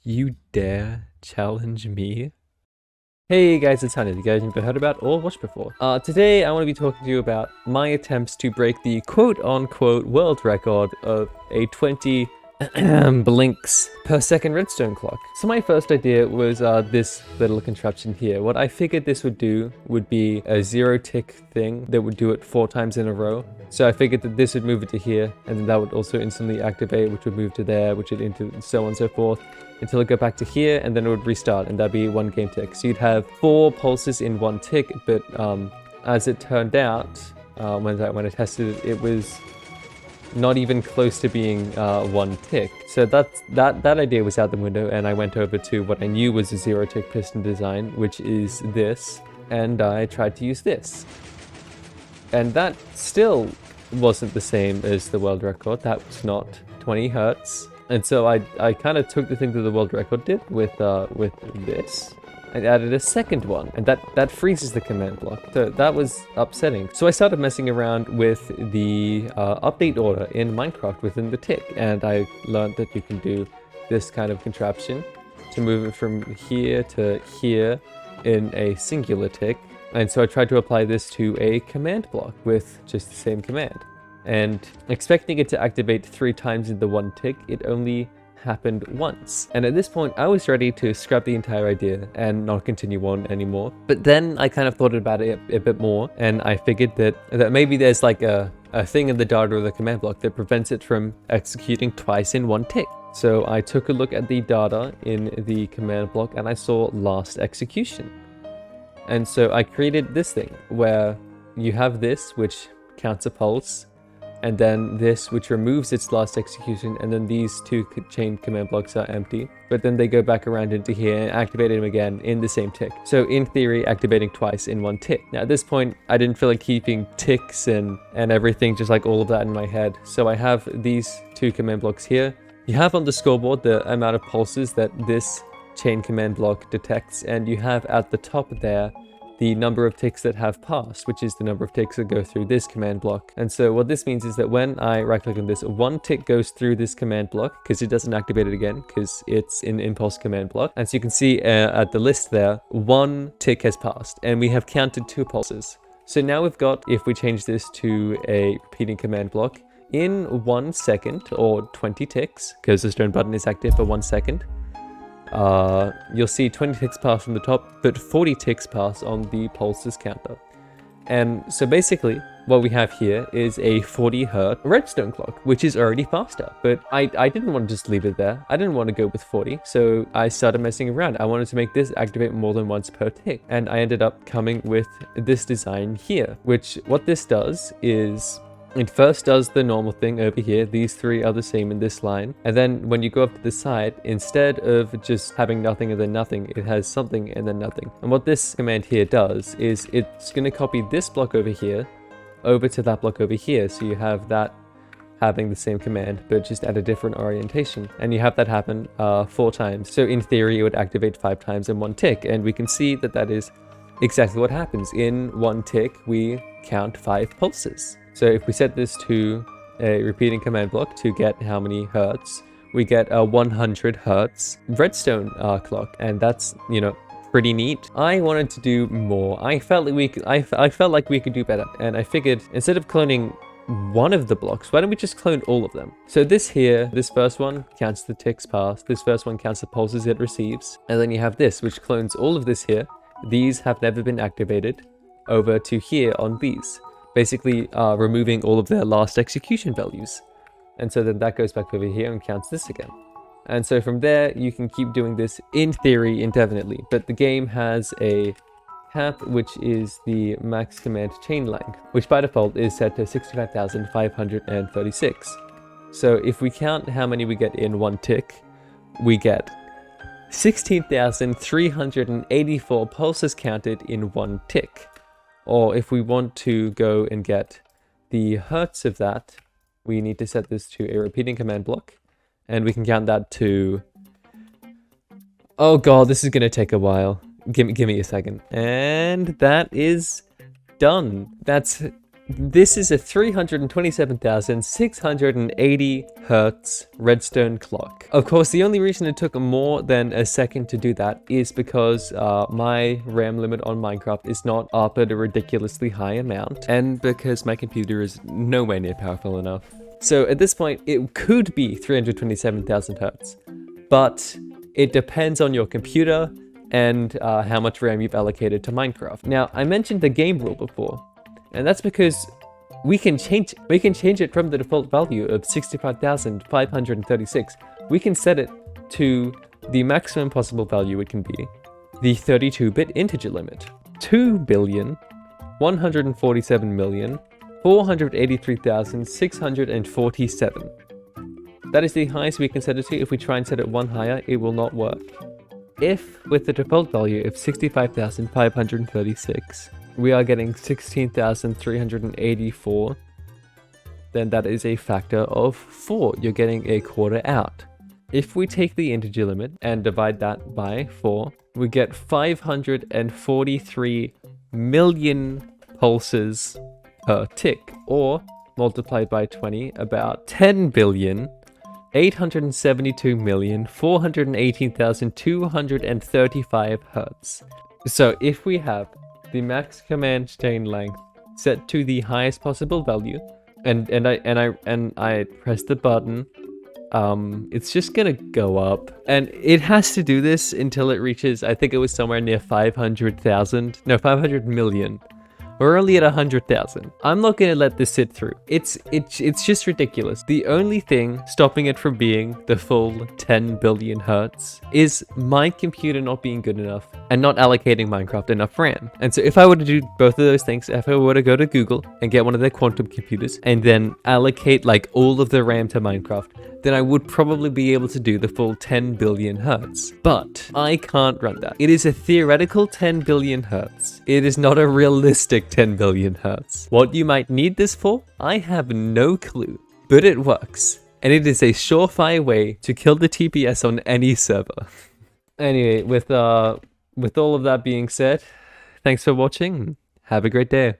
You dare challenge me? Hey guys, it's Honey. You guys never heard about or watched before. Today I want to be talking to you about my attempts to break the quote-unquote world record of a 20 blinks per second redstone clock. So my first idea was this little contraption here. What I figured this would do would be a 0-tick thing that would do it 4 times in a row. So I figured that this would move it to here, and then that would also instantly activate, which would move to there, which would into so on and so forth, until it got back to here, and then it would restart, and that'd be 1 game tick. So you'd have 4 pulses in 1 tick, but as it turned out, when I tested it, it was not even close to being 1 tick. So that idea was out the window, and I went over to what I knew was a 0-tick piston design, which is this, and I tried to use this. And that still wasn't the same as the world record. That was not 20 hertz. And so I kind of took the thing that the world record did with this. I added a second one, and that freezes the command block. So that was upsetting. So I started messing around with the update order in Minecraft within the tick, and I learned that we can do this kind of contraption to move it from here to here in a singular tick. And so I tried to apply this to a command block with just the same command. And expecting it to activate 3 times in the 1 tick, it only happened once. And at this point, I was ready to scrap the entire idea and not continue on anymore. But then I kind of thought about it a bit more, and I figured that maybe there's like a thing in the data of the command block that prevents it from executing twice in 1 tick. So I took a look at the data in the command block, and I saw last execution. And so I created this thing where you have this, which counts a pulse, and then this, which removes its last execution, and then these 2 chain command blocks are empty, but then they go back around into here and activate them again in the same tick. So in theory, activating twice in 1 tick. Now at this point, I didn't feel like keeping ticks and everything, just like all of that in my head. So I have these 2 command blocks here. You have on the scoreboard the amount of pulses that this chain command block detects, and you have at the top there the number of ticks that have passed, which is the number of ticks that go through this command block. And so what this means is that when I right click on this, 1 tick goes through this command block because it doesn't activate it again because it's an impulse command block. And so you can see at the list there, 1 tick has passed, and we have counted 2 pulses. So now we've got, if we change this to a repeating command block, in 1 second, or 20 ticks, because the stone button is active for 1 second, you'll see 20 ticks pass from the top, but 40 ticks pass on the pulses counter. And so basically, what we have here is a 40 hertz redstone clock, which is already faster. But I didn't want to just leave it there. I didn't want to go with 40, so I started messing around. I wanted to make this activate more than once per tick. And I ended up coming with this design here, which what this does is it first does the normal thing over here. These 3 are the same in this line. And then when you go up to the side, instead of just having nothing and then nothing, it has something and then nothing. And what this command here does is it's going to copy this block over here over to that block over here. So you have that having the same command, but just at a different orientation. And you have that happen 4 times. So in theory, it would activate 5 times in 1 tick. And we can see that that is exactly what happens. In 1 tick, we count 5 pulses. So if we set this to a repeating command block to get how many hertz, we get a 100 hertz redstone clock, and that's, you know, pretty neat. I wanted to do more. I felt like we could do better, and I figured instead of cloning one of the blocks, why don't we just clone all of them? So this here, this first one counts the ticks passed, this first one counts the pulses it receives, and then you have this, which clones all of this here. These have never been activated over to here on these. Basically removing all of their last execution values. And so then that goes back over here and counts this again. And so from there, you can keep doing this in theory indefinitely. But the game has a cap, which is the max command chain length, which by default is set to 65,536. So if we count how many we get in 1 tick, we get 16,384 pulses counted in 1 tick. Or if we want to go and get the hertz of that, we need to set this to a repeating command block. And we can count that to... Oh god, this is going to take a while. Give me a second. And that is done. That's This is a 327,680 hertz redstone clock. Of course, the only reason it took more than a second to do that is because my RAM limit on Minecraft is not up at a ridiculously high amount, and because my computer is nowhere near powerful enough. So at this point, it could be 327,000 hertz, but it depends on your computer and how much RAM you've allocated to Minecraft. Now, I mentioned the game rule before. And that's because we can change it from the default value of 65,536. We can set it to the maximum possible value it can be, the 32-bit integer limit, 2,147,483,647. That is the highest we can set it to. If we try and set it one higher, it will not work. If, with the default value of 65,536, we are getting 16,384, then that is a factor of 4. You're getting a quarter out. If we take the integer limit and divide that by 4, we get 543 million pulses per tick, or multiplied by 20, about 10,872,418,235 hertz. So if we have the max command chain length set to the highest possible value, and I press the button, it's just gonna go up, and it has to do this until it reaches, I think it was somewhere near 500 million. We're only at 100,000. I'm not gonna let this sit through. It's just ridiculous. The only thing stopping it from being the full 10 billion hertz is my computer not being good enough and not allocating Minecraft enough RAM. And so if I were to do both of those things, if I were to go to Google and get one of their quantum computers and then allocate like all of the RAM to Minecraft, then I would probably be able to do the full 10 billion hertz. But I can't run that. It is a theoretical 10 billion hertz. It is not a realistic 10 billion hertz. What you might need this for, I have no clue. But it works. And it is a surefire way to kill the TPS on any server. Anyway, with all of that being said, thanks for watching. Have a great day.